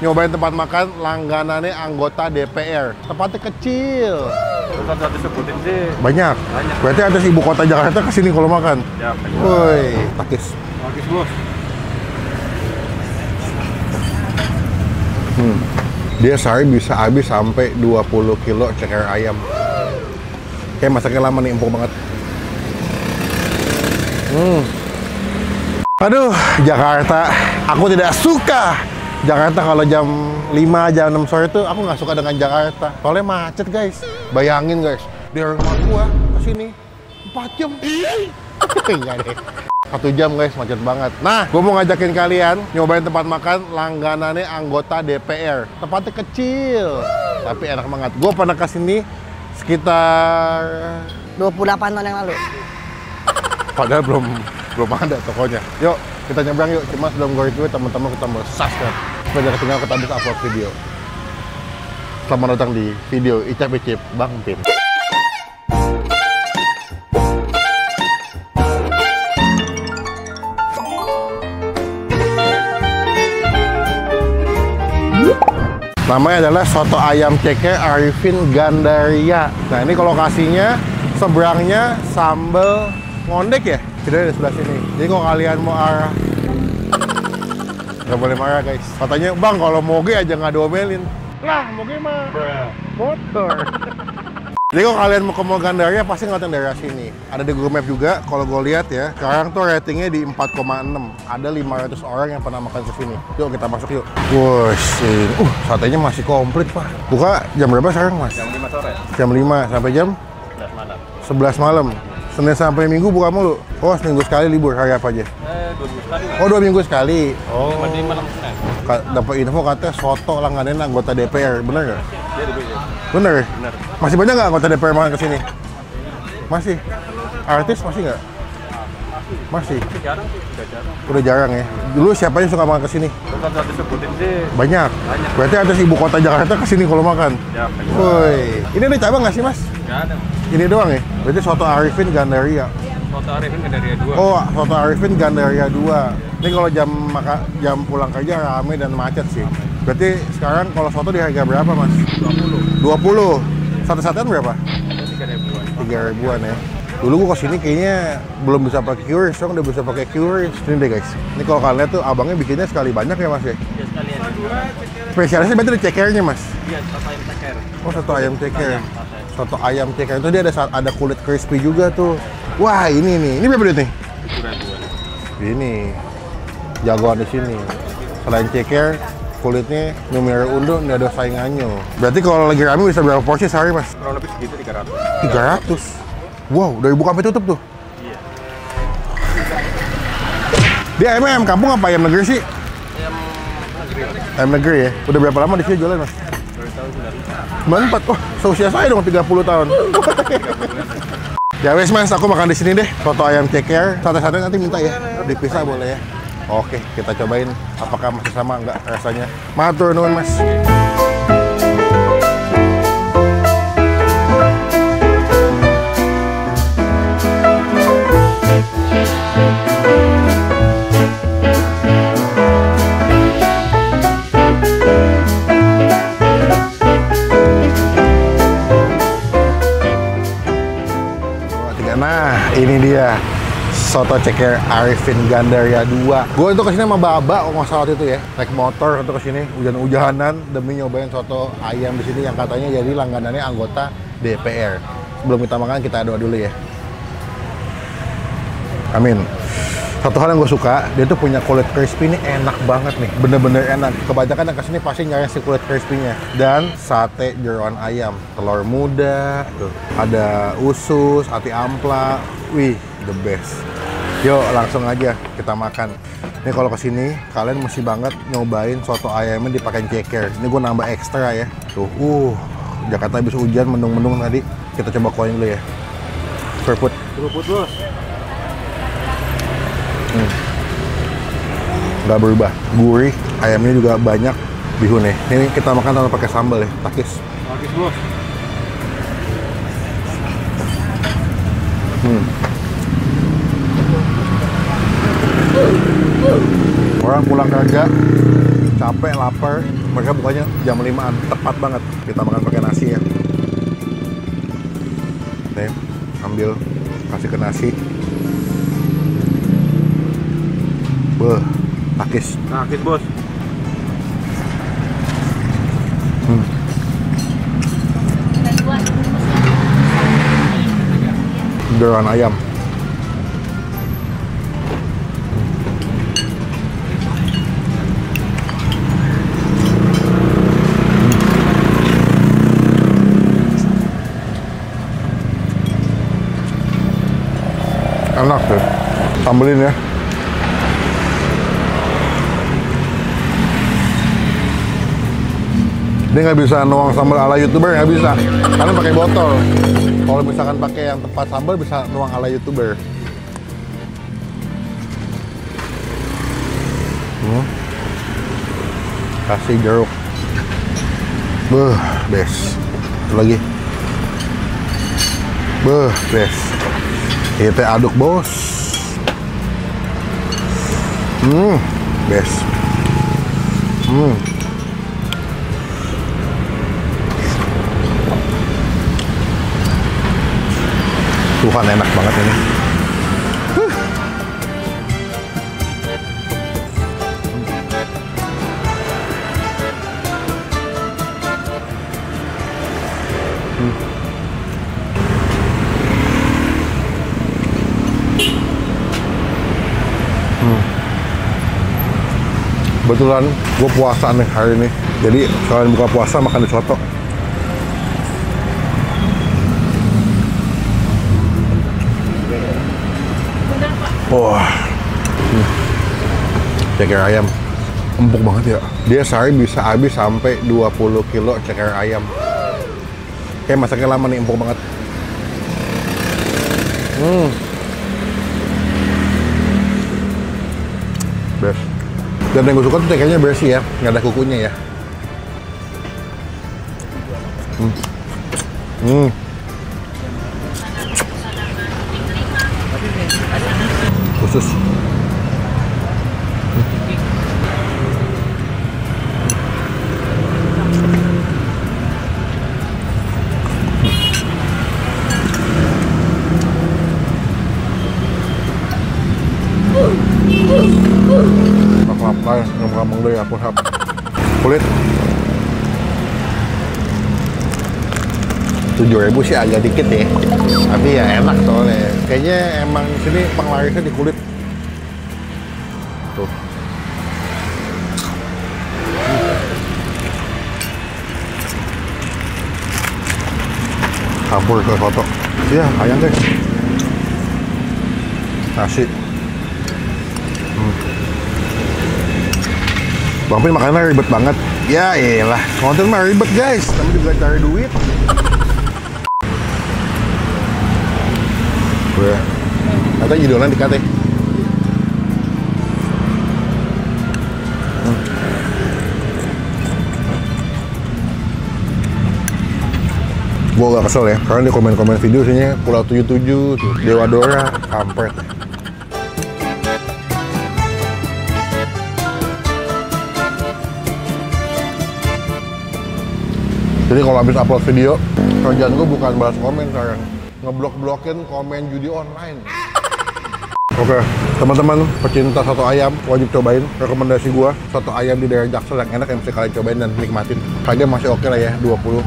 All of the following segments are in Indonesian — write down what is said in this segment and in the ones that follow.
nyobain tempat makan langganannya anggota DPR. Tempatnya kecil. Satu disebutin sih. Banyak. Berarti ada ibu kota Jakarta kesini kalau makan. Ya, woi, takis. Takis, Bos. Dia sehari bisa habis sampai 20 kilo ceker ayam. Kayak masaknya lama nih, empuk banget. Aduh, Jakarta. Aku tidak suka Jakarta kalau jam 5, jam 6 sore tuh aku nggak suka dengan Jakarta. Soalnya macet, guys. Bayangin, guys. Dari rumah gua ke sini 4 jam. Enggak deh. 1 jam, guys, macet banget. Nah, gua mau ngajakin kalian nyobain tempat makan langganannya anggota DPR. Tempatnya kecil, tapi enak banget. Gua pernah ke sini sekitar 28 tahun yang lalu. Padahal belum ada tokonya. Yuk, kita nyebrang yuk. Cuma sebelum gue review, teman-teman kita mau subscribe supaya jangan ketinggalan kita habis upload video. Selamat datang di video Icip-icip Bang Pin. Namanya adalah Soto Ayam Ceker Arifin Gandaria. Nah, ini kalau lokasinya seberangnya sambal ngondek ya? Tidak di sebelah sini. Jadi kalau kalian mau arah, nggak boleh marah, guys. Katanya, Bang, kalau moge aja nggak diomelin. Lah, moge mah motor. Jadi kalau kalian mau ke Mall Gandaria pasti ngeliatin daerah sini. Ada di Google Map juga. Kalau gue lihat ya, sekarang tuh ratingnya di 4,6. Ada 500 orang yang pernah makan ke sini. Yuk kita masuk yuk. Wush, satenya masih komplit, Pak. Buka jam berapa sekarang, Mas? Jam 5 sore. Jam 5 sampai jam 11 malam. 11 malam. Senin sampai Minggu buka mulu. Oh, seminggu sekali libur. Hari apa aja? 2 minggu sekali. Oh, 2 minggu sekali. Oh. Di malam Senin. Dapat info katanya soto langganan anggota DPR. Bener nggak? Iya, bener. Bener? Bener. Masih banyak nggak anggota DPR makan kesini? Masih. Artis masih nggak? Masih. Jarang sih, udah jarang. Udah jarang ya. Dulu siapa yang suka makan kesini? Satu disebutin sih. Banyak. Berarti ada ibu kota Jakarta kesini kalau makan. Ya, woi. Ini ada cabang nggak sih, Mas? nggak ada. Ini doang ya? Berarti Soto Arifin Gandaria. Soto Arifin Gandaria 2. Oh, Soto Arifin Gandaria 2. Ini kalau jam pulang kerja rame dan macet sih. Berarti sekarang kalau soto di harga berapa, Mas? 20. Satu-satuan berapa? 3 ribuan ya. Dulu gua kesini kayaknya belum bisa pakai QRIS, sekarang udah bisa pakai QRIS. Ini deh, guys. Ini kalau kalian lihat tuh abangnya bikinnya sekali banyak ya, Mas ya? Ya, sekalian. Spesialisnya berarti di cekernya, Mas? Iya, soto ayam ceker. Oh, soto ayam ceker. Soto ayam ceker itu dia ada kulit crispy juga tuh. Wah, ini nih. Ini berapa duit nih? 7 ribuan. Ini jagoan di sini. Selain ceker, kulitnya Numero Undo nggak ada saingannya. Berarti kalau lagi rame bisa berapa porsi sehari, Mas? Kurang lebih segitu 300. 300. Wow, dari buka sampai tutup tuh. Iya. Dia ayam kampung apa ayam negeri sih? Ayam negeri. Ayam negeri ya. Udah berapa lama di sini jualan, Mas? Dari tahun 94. Oh, seusia saya dong 30 tahun. Ya wes, Mas, aku makan di sini deh. Soto ayam ceker. Sate-sate nanti minta ya. Dipisah boleh ya. Oke, kita cobain apakah masih sama enggak rasanya. Matur nuwun, Mas. Nah, ini dia Soto Ceker Arifin Gandaria 2. Gue itu kesini sama Baba, nggak salah waktu itu ya. Naik motor untuk kesini, hujan-hujanan demi nyobain soto ayam di sini yang katanya jadi langganannya anggota DPR. Sebelum kita makan, kita doa dulu ya. Amin. Satu hal yang gue suka, dia tuh punya kulit crispy ini enak banget nih. Bener-bener enak. Kebanyakan yang kesini pasti nyari si kulit crispy-nya. Dan sate jeroan ayam. Telur muda, tuh. Ada usus, hati ampla. Wih, the best. Yuk, langsung aja kita makan. Ini kalau kesini, kalian mesti banget nyobain soto ayamnya dipakai ceker. Ini gue nambah ekstra ya. Tuh, Jakarta habis hujan, mendung-mendung tadi. Kita coba kuahin dulu ya. Kerupuk. Kerupuk, Bos. Nggak berubah, gurih, ayamnya juga banyak, bihun ya. Ini kita makan tanpa pakai sambal ya, takis. Takis, Bos. Orang pulang kerja capek, lapar, mereka bukanya jam 5-an, tepat banget. Kita makan pakai nasi ya. Nih, ambil, kasih ke nasi. Beuh, takis. Takis bos. Jeroan ayam. Enak deh. Sambelin ya. Dia nggak bisa nuang sambal ala YouTuber, nggak bisa. Karena pakai botol. Kalau misalkan pakai yang tempat sambal bisa nuang ala YouTuber. Kasih jeruk. Beuh, bes. Satu lagi. Beuh, bes. Kita aduk bos. Bes. Tuhan, enak banget ini. Kebetulan gue puasa nih hari ini. Jadi selain buka puasa makan di soto. Wah, ceker ayam empuk banget ya. Dia sehari bisa habis sampai 20 kilo ceker ayam. Kayak masaknya lama nih, empuk banget. Best. Dan yang gue suka tuh cekernya bersih ya, nggak ada kukunya ya. Khusus. Lapar, ngomong deh aku hap. Kulit 7.000 sih agak dikit ya, tapi ya enak soalnya. Kayaknya emang sini penglarisnya di kulit. Tuh. Campur ke soto. Iya, ayam guys. Nasi. Bang Pin makannya ribet banget. Ya iyalah, konten mah ribet guys, tapi juga cari duit. Gue kata judulnya dikate. Gue gak kesel ya, karena di komen-komen video sini Pulau 77, Dewa Dora, kampret. Jadi kalau habis upload video, kerjaan gue bukan balas komen sekarang, ngeblok-blokin komen judi online. Oke, teman-teman pecinta soto ayam wajib cobain. Rekomendasi gue, soto ayam di daerah Jaksel yang enak yang mesti kalian cobain dan nikmatin. Harga masih oke lah ya, 20.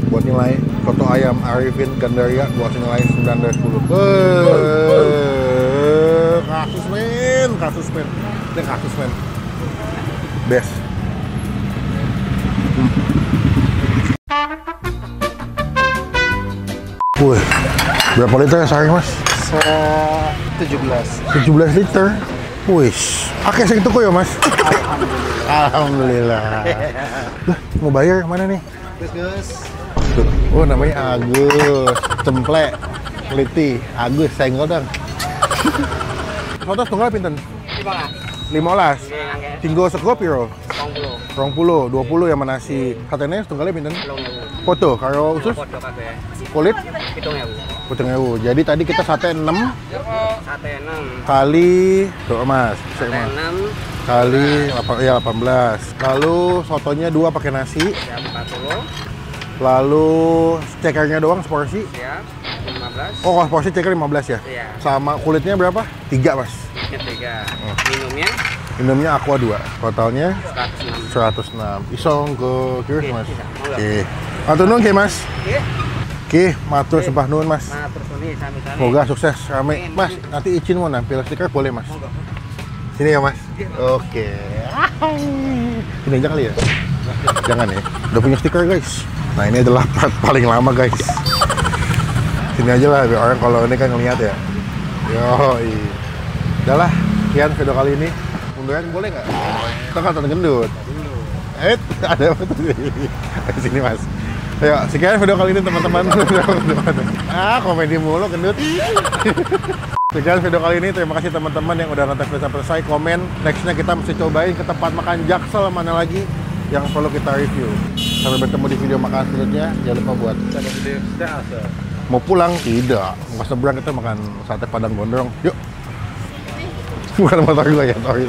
Buat nilai, soto ayam Arifin Gandaria, gua kasih nilai 9 dari 10. Kasus men. Ini kasus men. Best. Wih, berapa liter sehari mas? 17 liter. Wih, oke segitu kok ya mas? Alhamdulillah. Lah, mau bayar mana nih? Gus. Oh namanya Agus, cemplek, liti, Agus, senggol dong. Soto setunggal pinten? 15. Tinggal sego piro? 20, 20 yang nasi. Satene setunggalnya pinten? Foto, karo usus? Kulit? 7.000. Puting-ewu. Jadi tadi kita sate 6 Sate 6. kali tuh Mas. Sate 6. Kali 18. Lalu sotonya 2 pakai nasi. Siap 40. Lalu cekernya doang seporsi. Siap 15. Oh, porsi ceker 15 ya? Iya. Sama kulitnya berapa? 3, Mas. Ketiga. Minumnya Minumnya aqua 2. Totalnya 106. 106. Isong ke kiri, Oke, Mas. bisa. Monggo. Oke. Matur nuwun Ki, Mas. Oke. Oke, matur sembah nuwun, Mas. Nah, terus ini sami-sami. Semoga sukses rame. Mas, nanti izin mau nampil stiker boleh, Mas? Sini ya, Mas. Oke. Ini aja kali ya? Jangan ya. Udah punya stiker, guys. Nah, ini adalah part paling lama, guys. Sini aja lah, biar orang kalau ini kan ngeliat ya. Yoi. Udah lah, sekian video kali ini. Munduran boleh nggak? Kita kan gendut. Ada apa tuh? Di sini, Mas. Ayo, sekian video kali ini teman-teman. Komedi mulu gendut. Sekian video kali ini, terima kasih teman-teman yang udah nonton sampai selesai. Komen, nextnya kita mesti cobain ke tempat makan Jaksel mana lagi yang perlu kita review. Sampai bertemu di video makan selanjutnya. Jangan lupa buat mau pulang? Tidak. Mau seberang kita makan sate Padang Gondrong. Yuk. Bukan motor gue ya, sorry.